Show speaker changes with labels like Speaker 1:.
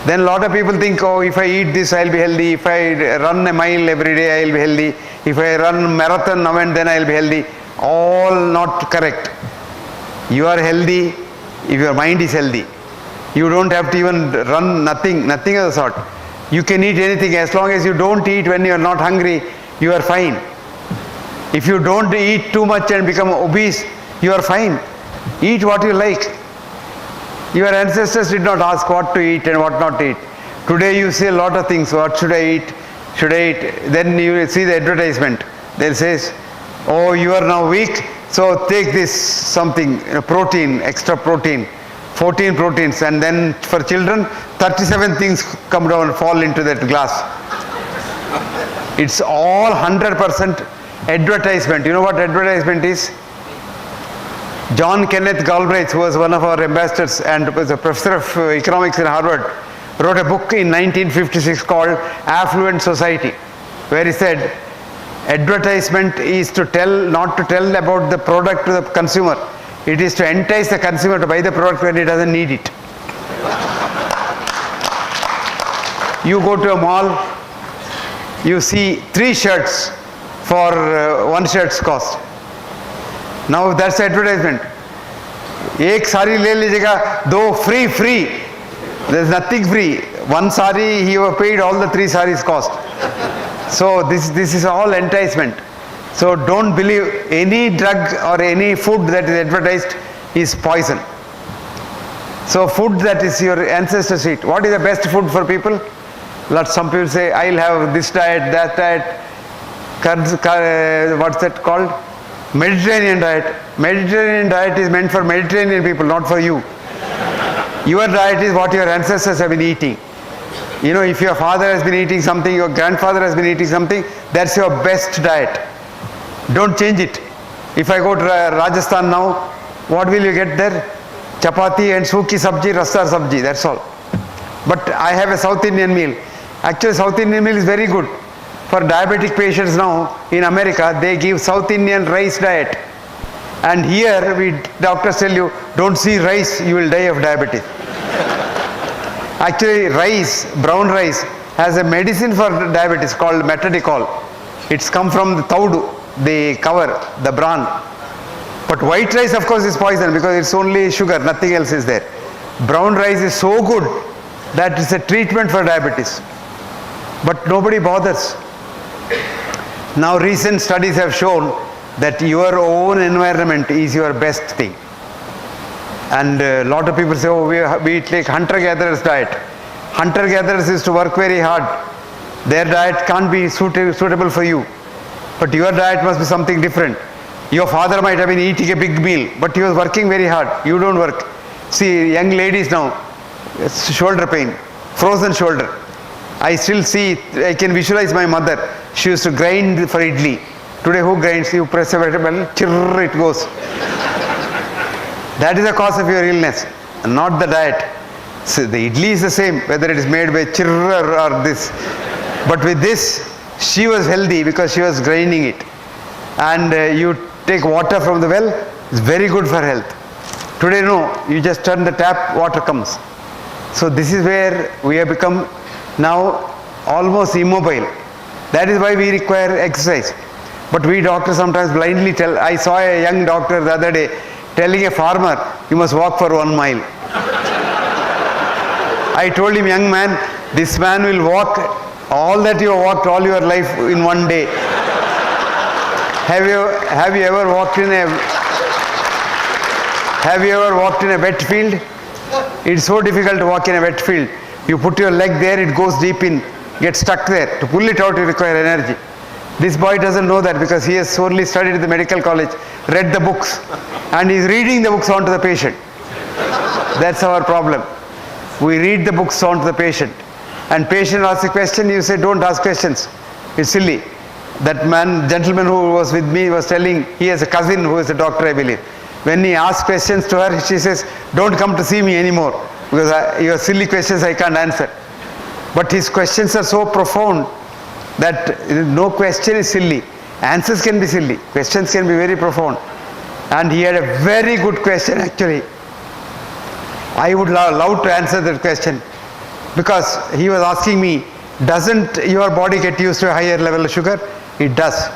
Speaker 1: Then a lot of people think, oh, if I eat this, I'll be healthy. If I run a mile every day, I'll be healthy. If I run marathon now and then, I'll be healthy. All not correct. You are healthy if your mind is healthy. You don't have to even run nothing of the sort. You can eat anything as long as you don't eat when you are not hungry, you are fine. If you don't eat too much and become obese, you are fine. Eat what you like. Your ancestors did not ask what to eat and what not to eat. Today you see a lot of things. What should I eat? Should I eat? Then you see the advertisement. They'll say, oh, you are now weak, so take this something, protein, extra protein, 14 proteins, and then for children, 37 things come down and fall into that glass. It's all 100% advertisement. You know what advertisement is? John Kenneth Galbraith, who was one of our ambassadors and was a professor of economics in Harvard, wrote a book in 1956 called Affluent Society, where he said, advertisement is to tell, not to tell about the product to the consumer. It is to entice the consumer to buy the product when he doesn't need it. You go to a mall, you see 3 shirts for 1 shirt's cost. Now that's advertisement. एक साड़ी ले लीजिएगा, 2 free. There's nothing free. 1 sari, he paid all the 3 saris cost. So this is all enticement. So don't believe any drug or any food that is advertised is poison. So food that is your ancestors eat. What is the best food for people? Some people say, I'll have this diet, that diet. What's that called? Mediterranean diet. Mediterranean diet is meant for Mediterranean people, not for you. Your diet is what your ancestors have been eating. You know, if your father has been eating something, your grandfather has been eating something, that's your best diet. Don't change it. If I go to Rajasthan now, what will you get there? Chapati and suki sabji, rasa sabji, that's all. But I have a South Indian meal. Actually, South Indian meal is very good. For diabetic patients now, in America, they give South Indian rice diet. And here, doctors tell you, don't see rice, you will die of diabetes. Actually, rice, brown rice, has a medicine for diabetes called metadicol. It's come from the taudu, the cover, the bran. But white rice, of course, is poison because it's only sugar, nothing else is there. Brown rice is so good that it's a treatment for diabetes. But nobody bothers. Now recent studies have shown that your own environment is your best thing. And a lot of people say, oh, we take hunter-gatherers diet. Hunter-gatherers is to work very hard. Their diet can't be suitable for you. But your diet must be something different. Your father might have been eating a big meal, but he was working very hard. You don't work. See, young ladies now, shoulder pain, frozen shoulder. I still see, I can visualize my mother. She used to grind for idli. Today who grinds? You press a button, chirr, it goes. That is the cause of your illness, not the diet. So the idli is the same, whether it is made by chirr or this. But with this, she was healthy because she was grinding it. And you take water from the well, it's very good for health. Today no, you just turn the tap, water comes. So this is where we have become now almost immobile. That is why we require exercise. But we doctors sometimes blindly tell. I saw a young doctor the other day telling a farmer, you must walk for 1 mile. I told him, young man, this man will walk all that you have walked all your life in 1 day. Have you ever walked in a wet field? It's so difficult to walk in a wet field. You put your leg there, it goes deep in, gets stuck there. To pull it out, you require energy. This boy doesn't know that because he has only studied at the medical college, read the books, and he's reading the books onto the patient. That's our problem. We read the books onto the patient. And patient asks a question, you say, don't ask questions. It's silly. That gentleman who was with me was telling, he has a cousin who is a doctor, I believe. When he asks questions to her, she says, don't come to see me anymore because your silly questions I can't answer. But his questions are so profound that no question is silly. Answers can be silly. Questions can be very profound. And he had a very good question actually. I would love to answer that question. Because he was asking me, doesn't your body get used to a higher level of sugar? It does.